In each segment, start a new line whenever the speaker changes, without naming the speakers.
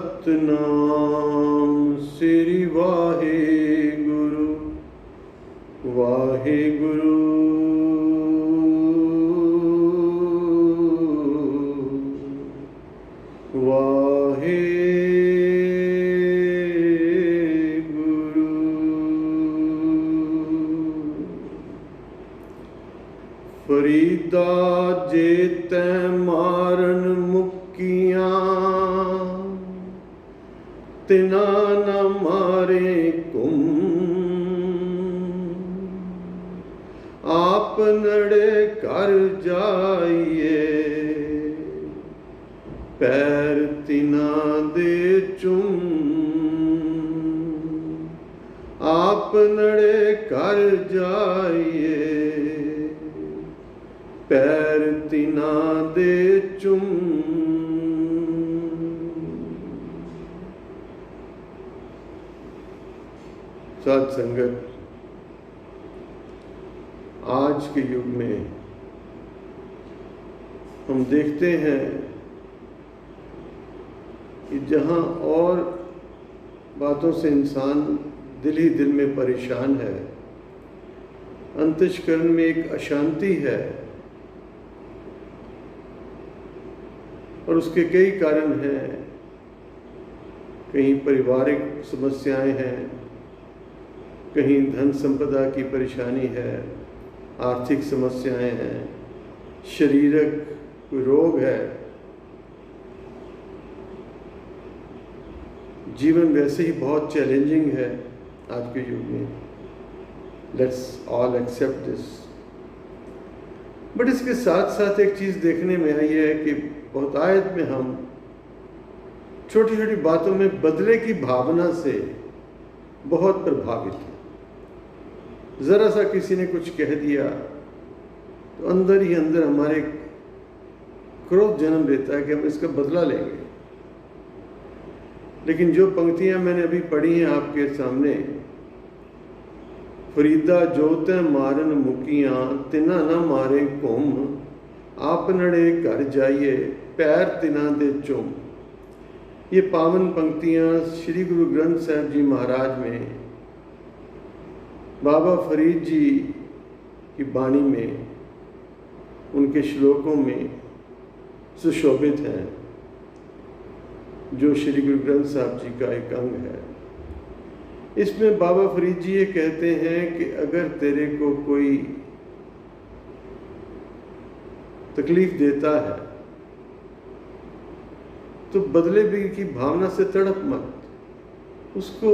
सतनाम श्री वाहेगुरु वाहेगुरु वाहेगुरु। फरीदा जे तै मारन मुक्कियां तिना न मारे कुम, आप नड़े कर जाइए पैर तिना दे चुम, आप नड़े कर जाइए पैर तिना दे चुम। साध संगत, आज के युग में हम देखते हैं कि जहां और बातों से इंसान दिल ही दिल में परेशान है, अंतःकरण में एक अशांति है और उसके कई कारण हैं। कहीं पारिवारिक समस्याएं हैं, कहीं धन संपदा की परेशानी है, आर्थिक समस्याएं हैं, शारीरिक कोई रोग है, जीवन वैसे ही बहुत चैलेंजिंग है आज के युग में। Let's all except this. But इसके साथ साथ एक चीज देखने में आई है कि बहुतायत में हम छोटी छोटी बातों में बदले की भावना से बहुत प्रभावित हैं। जरा सा किसी ने कुछ कह दिया तो अंदर ही अंदर हमारे क्रोध जन्म लेता है कि हम इसका बदला लेंगे। लेकिन जो पंक्तियां मैंने अभी पढ़ी हैं आपके सामने, फरीदा जोते मारन मुकियां तिना न मारे कुम, आप नड़े घर जाइए पैर तिना दे चुम। ये पावन पंक्तियां श्री गुरु ग्रंथ साहिब जी महाराज में बाबा फरीद जी की बाणी में, उनके श्लोकों में सुशोभित हैं, जो श्री गुरु ग्रंथ साहिब जी का एक अंग है। इसमें बाबा फरीद जी ये कहते हैं कि अगर तेरे को कोई तकलीफ देता है तो बदले भी की भावना से तड़प मत, उसको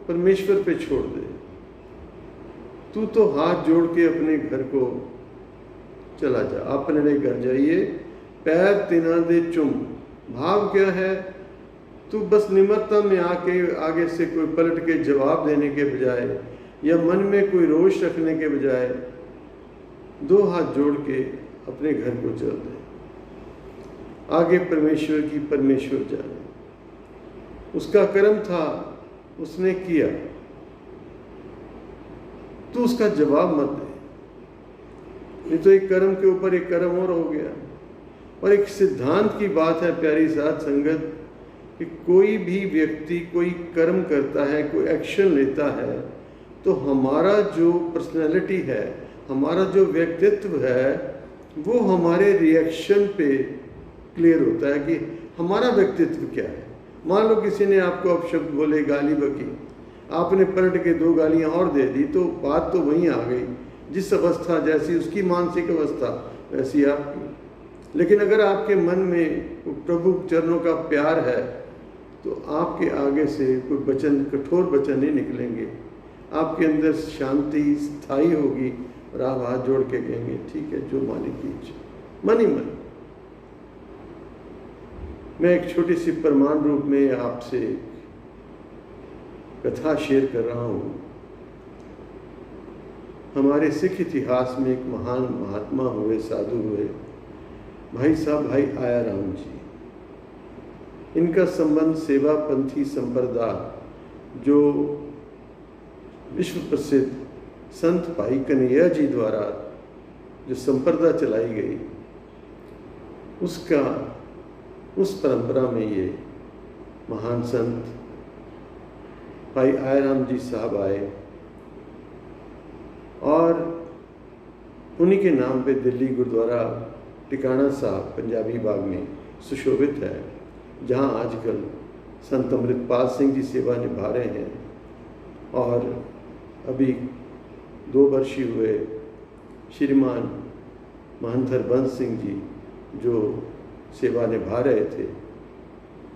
परमेश्वर पे छोड़ दे। तू तो हाथ जोड़ के अपने घर को चला जा, अपने घर जाइए पैर तिना दे चुम। भाव क्या है? तू बस निम्रता में आके आगे से कोई पलट के जवाब देने के बजाय या मन में कोई रोष रखने के बजाय दो हाथ जोड़ के अपने घर को चल दे। आगे परमेश्वर की परमेश्वर जाने। उसका कर्म था, उसने किया, तू उसका जवाब मत दे। नहीं तो एक कर्म के ऊपर एक कर्म और हो गया। और एक सिद्धांत की बात है प्यारी साध संगत, कि कोई भी व्यक्ति कोई कर्म करता है, कोई एक्शन लेता है, तो हमारा जो पर्सनैलिटी है, हमारा जो व्यक्तित्व है, वो हमारे रिएक्शन पे क्लियर होता है कि हमारा व्यक्तित्व क्या है। मान लो किसी ने आपको अपशब्द बोले, गाली बकी, आपने पलट के दो गालियां और दे दी, तो बात तो वहीं आ गई। जिस अवस्था जैसी उसकी मानसिक अवस्था वैसी आपकी। लेकिन अगर आपके मन में प्रभु चरणों का प्यार है तो आपके आगे से कोई वचन, कठोर वचन नहीं निकलेंगे। आपके अंदर शांति स्थायी होगी और आप हाथ जोड़ के कहेंगे ठीक है, जो मालिक की इच्छा, मन ही मन। मैं एक छोटी सी प्रमाण रूप में आपसे कथा शेयर कर रहा हूँ। हमारे सिख इतिहास में एक महान महात्मा हुए, साधु हुए, भाई साहब भाई आया राम जी। इनका संबंध सेवा पंथी संप्रदाय, जो विश्व प्रसिद्ध संत भाई कन्हैया जी द्वारा जो संप्रदा चलाई गई, उसका उस परंपरा में ये महान संत भाई आयराम जी साहब आए और उन्हीं के नाम पे दिल्ली गुरुद्वारा टिकाणा साहब पंजाबी बाग में सुशोभित है, जहाँ आजकल संत अमृतपाल सिंह जी सेवा निभा रहे हैं। और अभी 2 वर्ष ही हुए श्रीमान महंत हरबंस सिंह जी जो सेवा निभा रहे थे,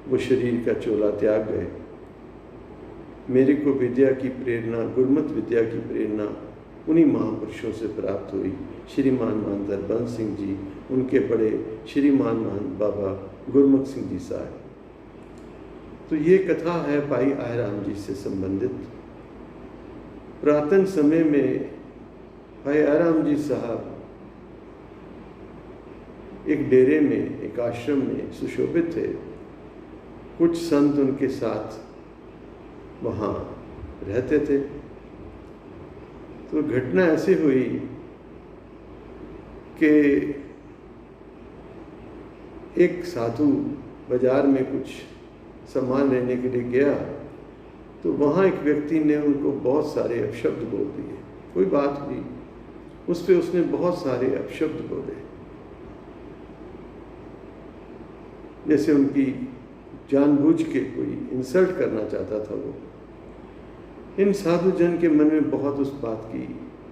वो शरीर का चोला त्याग गए। मेरे को विद्या की प्रेरणा, गुरमत विद्या की प्रेरणा उन्हीं महापुरुषों से प्राप्त हुई। श्रीमान महंत हरबंस सिंह जी, उनके बड़े श्रीमान महंत बाबा गुरमुख सिंह जी साहब। तो ये कथा है भाई आयराम जी से संबंधित। पुरातन समय में भाई आयराम जी साहब एक डेरे में, एक आश्रम में सुशोभित थे। कुछ संत उनके साथ वहाँ रहते थे। तो घटना ऐसी हुई कि एक साधु बाजार में कुछ सामान लेने के लिए गया, तो वहाँ एक व्यक्ति ने उनको बहुत सारे अपशब्द बोल दिए। कोई बात हुई, उस पर उसने बहुत सारे अपशब्द बोले, जैसे उनकी जानबूझ के कोई इंसल्ट करना चाहता था वो। इन साधु जन के मन में बहुत उस बात की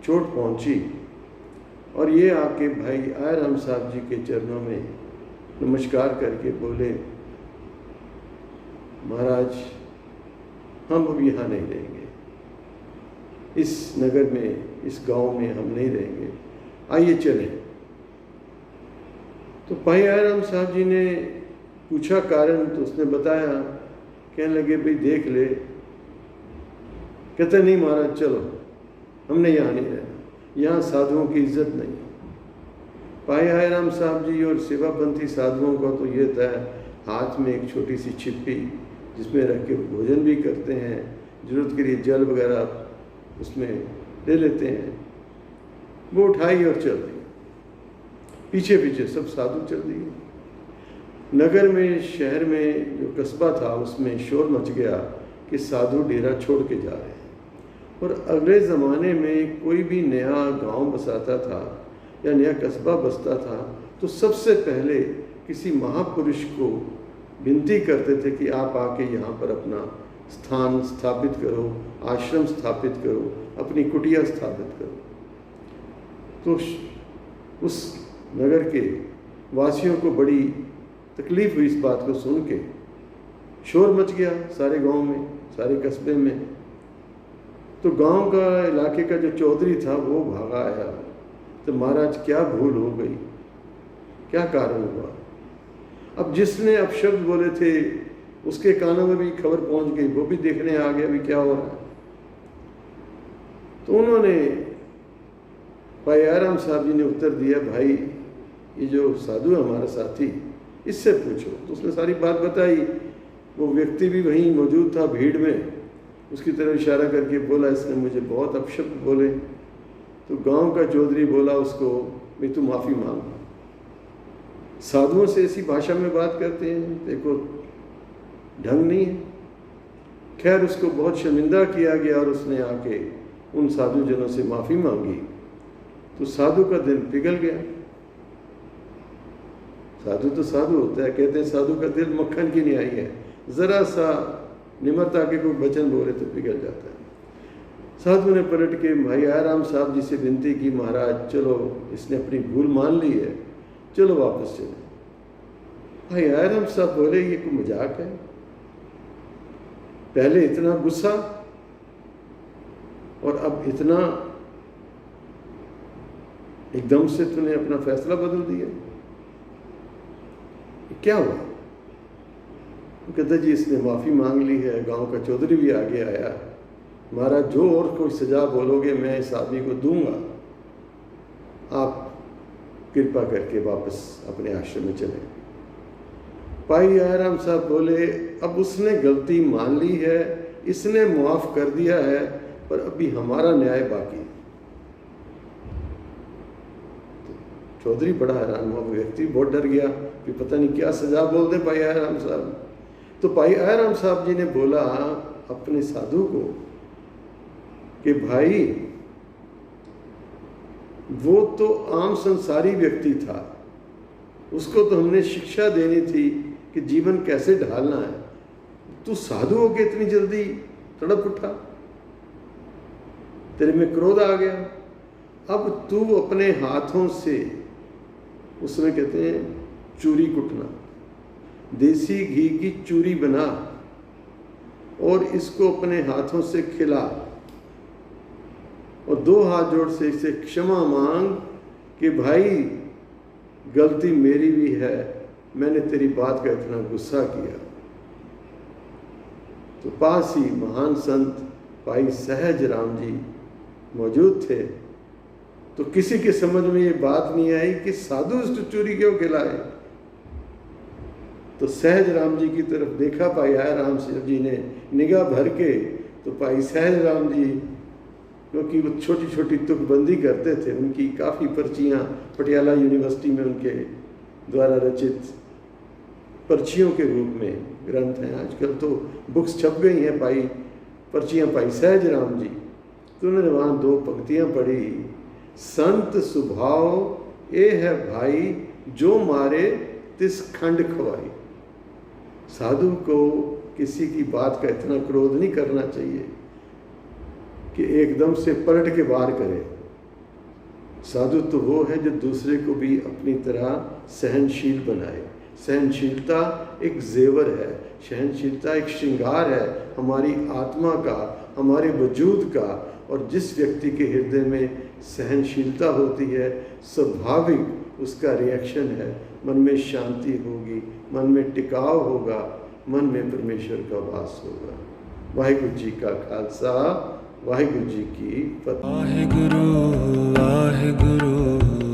चोट पहुंची और ये आके भाई आयराम साहब जी के चरणों में नमस्कार करके बोले, महाराज हम अब यहाँ नहीं रहेंगे, इस नगर में, इस गांव में हम नहीं रहेंगे, आइए चलें। तो भाई आयराम साहब जी ने पूछा कारण, तो उसने बताया। कहने लगे भाई देख ले। कहते नहीं महाराज चलो, हमने यहाँ नहीं रहना, यहाँ साधुओं की इज्जत नहीं। भाई आयराम साहब जी और सेवापंथी साधुओं का तो ये था, हाथ में एक छोटी सी छिप्पी जिसमें रख के भोजन भी करते हैं, जरूरत के लिए जल वगैरह उसमें ले लेते हैं। वो उठाई और चल दी, पीछे पीछे सब साधु चल दिए। नगर में, शहर में जो कस्बा था उसमें शोर मच गया कि साधु डेरा छोड़ के जा रहे हैं। और अगले ज़माने में कोई भी नया गांव बसाता था या नया कस्बा बसता था तो सबसे पहले किसी महापुरुष को विनती करते थे कि आप आके यहाँ पर अपना स्थान स्थापित करो, आश्रम स्थापित करो, अपनी कुटिया स्थापित करो। तो उस नगर के वासियों को बड़ी तकलीफ हुई इस बात को सुन के। शोर मच गया सारे गांव में, सारे कस्बे में। तो गांव का, इलाके का जो चौधरी था वो भागा आया। तो महाराज क्या भूल हो गई, क्या कारण हुआ? अब जिसने अपशब्द बोले थे उसके कानों में भी खबर पहुंच गई, वो भी देखने आ गया भी क्या हो रहा है। तो उन्होंने, भाई आयराम साहब जी ने उत्तर दिया, भाई ये जो साधु है हमारा साथी, इससे पूछो। तो उसने सारी बात बताई। वो व्यक्ति भी वहीं मौजूद था भीड़ में, उसकी तरफ इशारा करके बोला, इसने मुझे बहुत अपशब्द बोले। तो गांव का चौधरी बोला उसको, भाई तू माफ़ी मांग। साधुओं से ऐसी भाषा में बात करते हैं, देखो ढंग नहीं है। खैर उसको बहुत शर्मिंदा किया गया और उसने आके उन साधु जनों से माफ़ी मांगी। तो साधु का दिल पिघल गया। साधु तो साधु होता है, कहते हैं साधु का दिल मक्खन की न्याई है, ज़रा सा निम्रता के कोई वचन बोले तो पिघल जाता है। साधु ने पलट के भाई आयराम साहब जी से विनती की, महाराज चलो, इसने अपनी भूल मान ली है, चलो वापस चले। भाई आयराम साहब बोले, ये कोई मजाक है? पहले इतना गुस्सा और अब इतना एकदम से तूने अपना फैसला बदल दिया, क्या हुआ? कहता जी इसने माफ़ी मांग ली है, गांव का चौधरी भी आगे आया, महाराज जो और कोई सजा बोलोगे मैं इस आदमी को दूंगा, आप कृपा करके वापस अपने आश्रम में चले। भाई आयराम साहब बोले, अब उसने गलती मान ली है, इसने माफ़ कर दिया है, पर अभी हमारा न्याय बाकी है। चौधरी बड़ा हैरान हुआ, व्यक्ति बहुत डर गया कि पता नहीं क्या सजा बोल दे भाई आयराम साहब। तो भाई आयराम साहब जी ने बोला अपने साधु को कि भाई वो तो आम संसारी व्यक्ति था, उसको तो हमने शिक्षा देनी थी कि जीवन कैसे ढालना है, तू साधु होके इतनी जल्दी तड़प उठा, तेरे में क्रोध आ गया, अब तू अपने हाथों से, उसमें कहते हैं चूरी कुटना, देसी घी की चूरी बना और इसको अपने हाथों से खिला और दो हाथ जोड़ से इसे क्षमा मांग कि भाई गलती मेरी भी है, मैंने तेरी बात का इतना गुस्सा किया। तो पास ही महान संत भाई सहज राम जी मौजूद थे, तो किसी के समझ में ये बात नहीं आई कि साधु उसको चूरी क्यों खिलाए। तो सहज राम जी की तरफ देखा भाई आयराम जी ने निगाह भर के, तो भाई सहज राम जी, क्योंकि वो छोटी छोटी तुकबंदी करते थे, उनकी काफ़ी पर्चियाँ पटियाला यूनिवर्सिटी में उनके द्वारा रचित पर्चियों के रूप में ग्रंथ हैं, आजकल तो बुक्स छप गई हैं भाई पर्चियाँ पाई सहज राम जी। तो उन्होंने वहाँ दो पंक्तियाँ पढ़ी, संत स्वभाव ए है भाई जो मारे तिस खंड खवाई। साधु को किसी की बात का इतना क्रोध नहीं करना चाहिए कि एकदम से पलट के वार करे। साधु तो वो है जो दूसरे को भी अपनी तरह सहनशील बनाए। सहनशीलता एक जेवर है, सहनशीलता एक श्रृंगार है हमारी आत्मा का, हमारे वजूद का। और जिस व्यक्ति के हृदय में सहनशीलता होती है, स्वाभाविक उसका रिएक्शन है, मन में शांति होगी, मन में टिकाव होगा, मन में परमेश्वर का वास होगा। वाहिगुरु जी का खालसा, वाहिगुरु जी की फतेह।
वाहिगुरु वाहिगुरु।